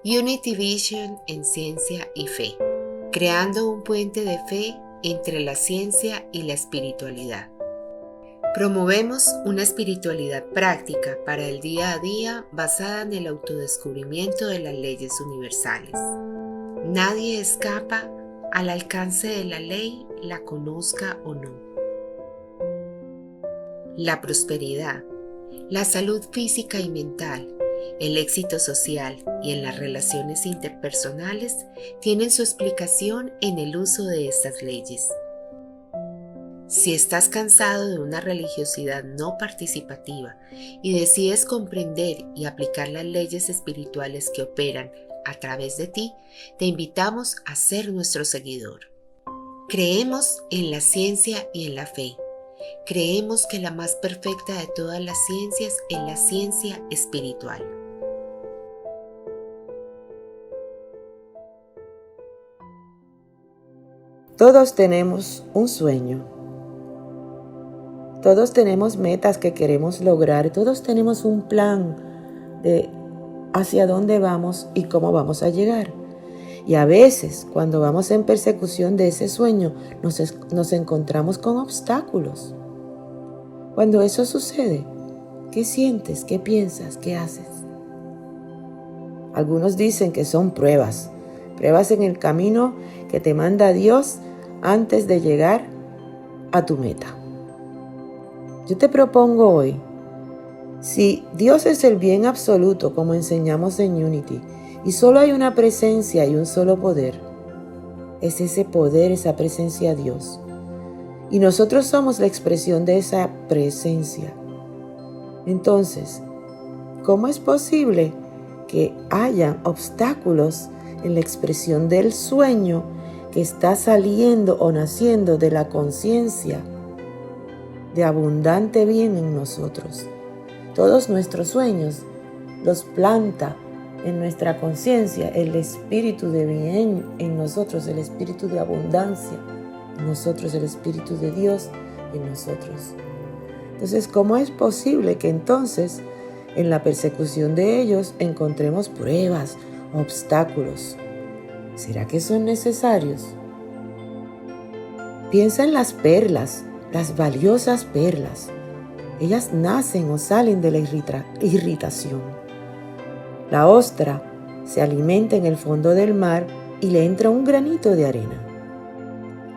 Unity Vision en ciencia y fe, creando un puente de fe entre la ciencia y la espiritualidad. Promovemos una espiritualidad práctica para el día a día basada en el autodescubrimiento de las leyes universales. Nadie escapa al alcance de la ley, la conozca o no. La prosperidad, la salud física y mental, el éxito social y en las relaciones interpersonales tienen su explicación en el uso de estas leyes. Si estás cansado de una religiosidad no participativa y decides comprender y aplicar las leyes espirituales que operan a través de ti, te invitamos a ser nuestro seguidor. Creemos en la ciencia y en la fe. Creemos que la más perfecta de todas las ciencias es la ciencia espiritual. Todos tenemos un sueño. Todos tenemos metas que queremos lograr. Todos tenemos un plan de hacia dónde vamos y cómo vamos a llegar. Y a veces, cuando vamos en persecución de ese sueño, nos encontramos con obstáculos. Cuando eso sucede, ¿qué sientes? ¿Qué piensas? ¿Qué haces? Algunos dicen que son pruebas en el camino que te manda Dios antes de llegar a tu meta. Yo te propongo hoy, si Dios es el bien absoluto, como enseñamos en Unity, y solo hay una presencia y un solo poder, es ese poder, esa presencia Dios. Y nosotros somos la expresión de esa presencia. Entonces, ¿cómo es posible que haya obstáculos en la expresión del sueño que está saliendo o naciendo de la conciencia de abundante bien en nosotros? Todos nuestros sueños los planta en nuestra conciencia el espíritu de bien en nosotros, el espíritu de abundancia en nosotros, el espíritu de Dios en nosotros. Entonces, ¿cómo es posible que entonces en la persecución de ellos encontremos pruebas, obstáculos? ¿Será que son necesarios? Piensa en las perlas, las valiosas perlas. Ellas nacen o salen de la irritación. La ostra se alimenta en el fondo del mar y le entra un granito de arena.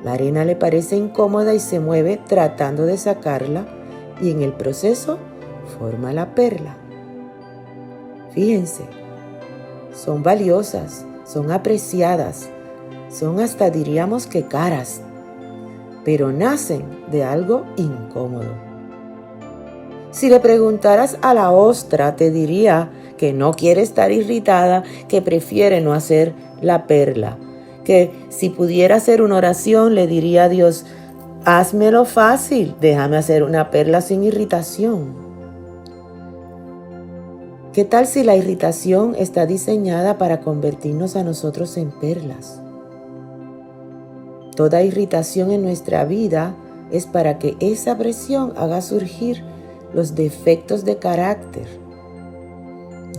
La arena le parece incómoda y se mueve tratando de sacarla y en el proceso forma la perla. Fíjense, son valiosas, son apreciadas, son hasta diríamos que caras, pero nacen de algo incómodo. Si le preguntaras a la ostra, te diría que no quiere estar irritada, que prefiere no hacer la perla, que si pudiera hacer una oración le diría a Dios, házmelo fácil, déjame hacer una perla sin irritación. ¿Qué tal si la irritación está diseñada para convertirnos a nosotros en perlas? Toda irritación en nuestra vida es para que esa presión haga surgir los defectos de carácter.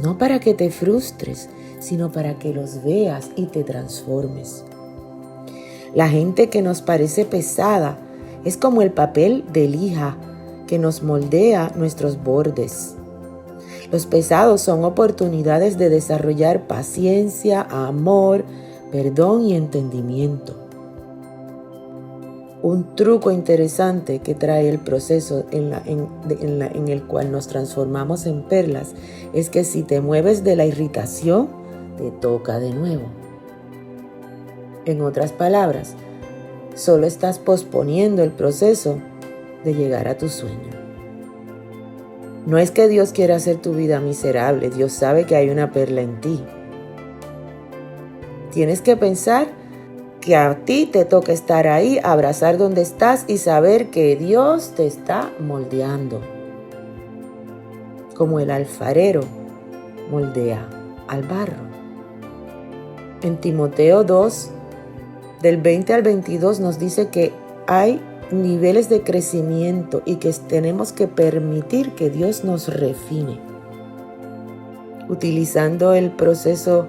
No para que te frustres, sino para que los veas y te transformes. La gente que nos parece pesada es como el papel de lija que nos moldea nuestros bordes. Los pesados son oportunidades de desarrollar paciencia, amor, perdón y entendimiento. Un truco interesante que trae el proceso en el cual nos transformamos en perlas es que si te mueves de la irritación, te toca de nuevo. En otras palabras, solo estás posponiendo el proceso de llegar a tu sueño. No es que Dios quiera hacer tu vida miserable, Dios sabe que hay una perla en ti. Tienes que pensar que a ti te toca estar ahí, abrazar donde estás y saber que Dios te está moldeando. Como el alfarero moldea al barro. En Timoteo 2, del 20 al 22 nos dice que hay niveles de crecimiento y que tenemos que permitir que Dios nos refine. Utilizando el proceso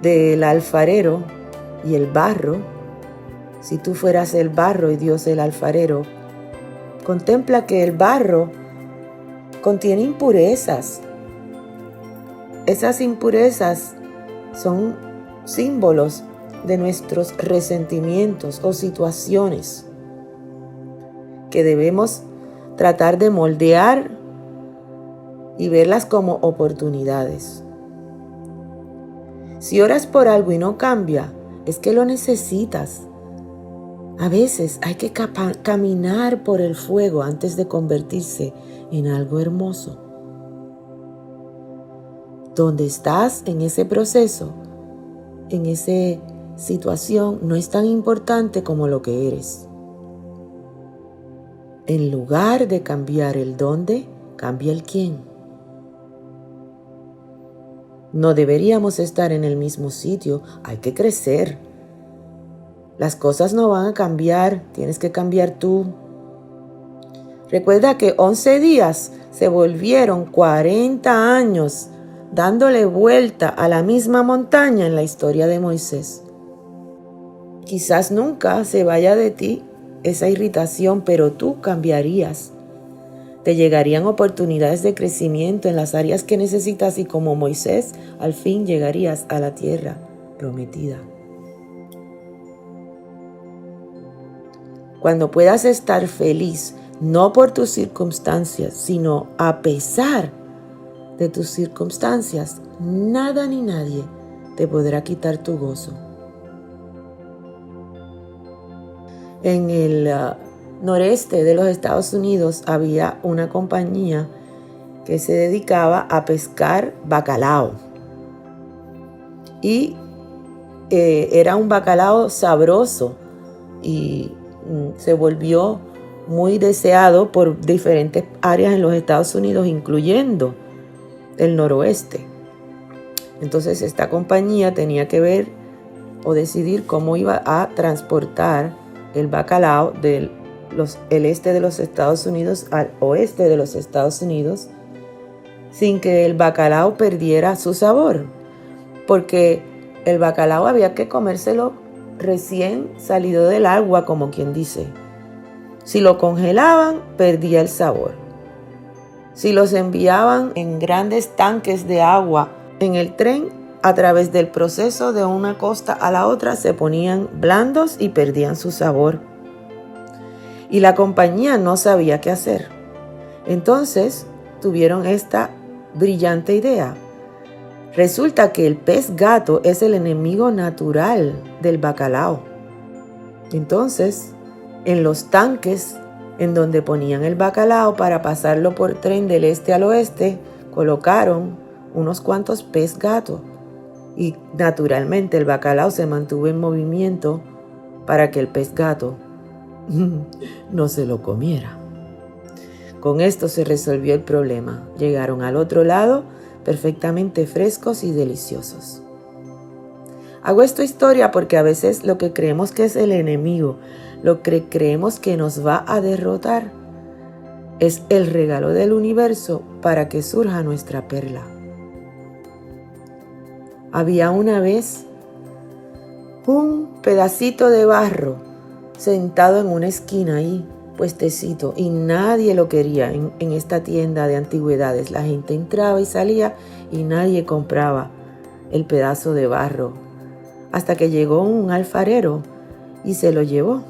del alfarero y el barro, si tú fueras el barro y Dios el alfarero, contempla que el barro contiene impurezas. Esas impurezas son símbolos de nuestros resentimientos o situaciones que debemos tratar de moldear y verlas como oportunidades. Si oras por algo y no cambia, es que lo necesitas. A veces hay que caminar por el fuego antes de convertirse en algo hermoso. Donde estás en ese proceso, en esa situación, no es tan importante como lo que eres. En lugar de cambiar el dónde, cambia el quién. No deberíamos estar en el mismo sitio, hay que crecer. Las cosas no van a cambiar, tienes que cambiar tú. Recuerda que 11 días se volvieron 40 años dándole vuelta a la misma montaña en la historia de Moisés. Quizás nunca se vaya de ti esa irritación, pero tú cambiarías. Te llegarían oportunidades de crecimiento en las áreas que necesitas y como Moisés, al fin llegarías a la tierra prometida. Cuando puedas estar feliz, no por tus circunstancias, sino a pesar de tus circunstancias, nada ni nadie te podrá quitar tu gozo. En el noreste de los Estados Unidos había una compañía que se dedicaba a pescar bacalao. Y era un bacalao sabroso y se volvió muy deseado por diferentes áreas en los Estados Unidos, incluyendo el noroeste. Entonces esta compañía tenía que ver o decidir cómo iba a transportar el bacalao del este de los Estados Unidos al oeste de los Estados Unidos sin que el bacalao perdiera su sabor, porque el bacalao había que comérselo recién salido del agua, como quien dice. Si lo congelaban, perdía el sabor. Si los enviaban en grandes tanques de agua en el tren, a través del proceso de una costa a la otra, se ponían blandos y perdían su sabor. Y la compañía no sabía qué hacer. Entonces tuvieron esta brillante idea. Resulta que el pez gato es el enemigo natural del bacalao. Entonces, en los tanques en donde ponían el bacalao para pasarlo por tren del este al oeste, colocaron unos cuantos pez gato. Y naturalmente el bacalao se mantuvo en movimiento para que el pez gato no se lo comiera. Con esto se resolvió el problema. Llegaron al otro lado perfectamente frescos y deliciosos. Hago esta historia porque a veces lo que creemos que es el enemigo, lo que creemos que nos va a derrotar, es el regalo del universo para que surja nuestra perla. Había una vez un pedacito de barro sentado en una esquina ahí, puestecito, y nadie lo quería en esta tienda de antigüedades. La gente entraba y salía y nadie compraba el pedazo de barro, hasta que llegó un alfarero y se lo llevó.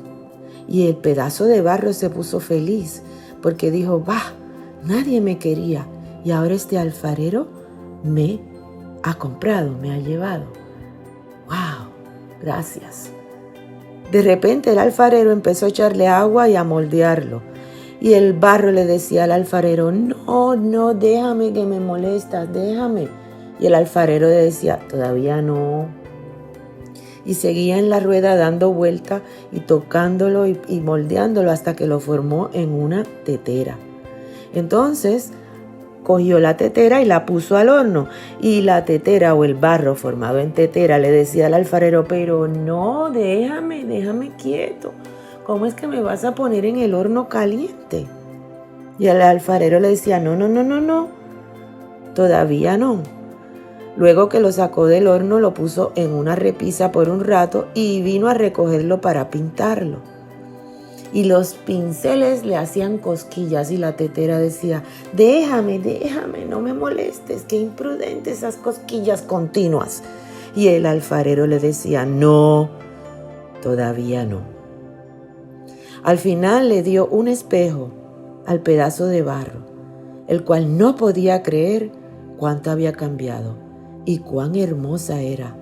Y el pedazo de barro se puso feliz porque dijo: nadie me quería y ahora este alfarero me ha comprado, me ha llevado. ¡Wow! Gracias. De repente el alfarero empezó a echarle agua y a moldearlo. Y el barro le decía al alfarero: no, déjame, que me molestas, déjame. Y el alfarero le decía: todavía no. Y seguía en la rueda dando vuelta y tocándolo y moldeándolo hasta que lo formó en una tetera. Entonces cogió la tetera y la puso al horno. Y la tetera o el barro formado en tetera le decía al alfarero: pero no, déjame quieto. ¿Cómo es que me vas a poner en el horno caliente? Y el alfarero le decía: no, todavía no. Luego que lo sacó del horno, lo puso en una repisa por un rato y vino a recogerlo para pintarlo. Y los pinceles le hacían cosquillas y la tetera decía: déjame, no me molestes, qué imprudente esas cosquillas continuas. Y el alfarero le decía: no, todavía no. Al final le dio un espejo al pedazo de barro, el cual no podía creer cuánto había cambiado y cuán hermosa era.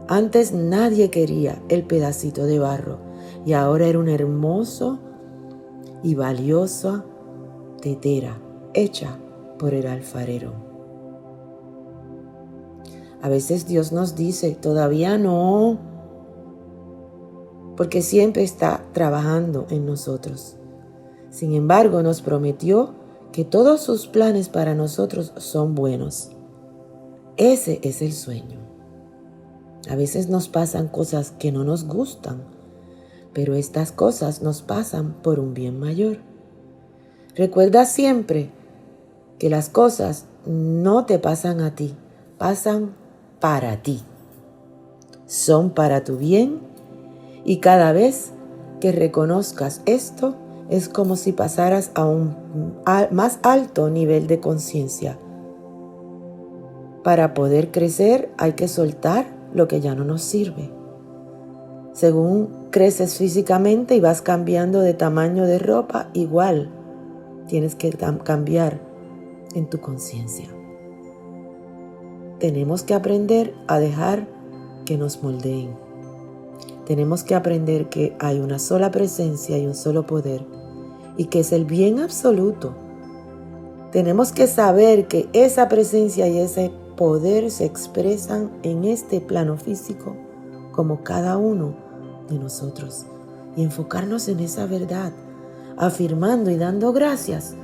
Antes nadie quería el pedacito de barro y ahora era un hermoso y valiosa tetera hecha por el alfarero. A veces Dios nos dice: todavía no, porque siempre está trabajando en nosotros. Sin embargo, nos prometió que todos sus planes para nosotros son buenos. Ese es el sueño. A veces nos pasan cosas que no nos gustan, pero estas cosas nos pasan por un bien mayor. Recuerda siempre que las cosas no te pasan a ti, pasan para ti. Son para tu bien y cada vez que reconozcas esto, es como si pasaras a un más alto nivel de conciencia. Para poder crecer hay que soltar lo que ya no nos sirve. Según creces físicamente y vas cambiando de tamaño de ropa, igual tienes que cambiar en tu conciencia. Tenemos que aprender a dejar que nos moldeen. Tenemos que aprender que hay una sola presencia y un solo poder, y que es el bien absoluto. Tenemos que saber que esa presencia y ese poder se expresan en este plano físico como cada uno de nosotros, y enfocarnos en esa verdad, afirmando y dando gracias.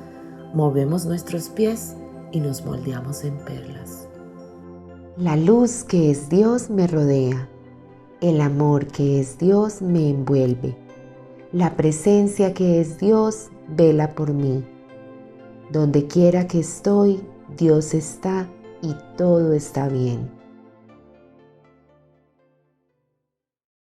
Movemos nuestros pies y nos moldeamos en perlas. La luz que es Dios me rodea. El amor que es Dios me envuelve. La presencia que es Dios vela por mí. Donde quiera que estoy, Dios está y todo está bien.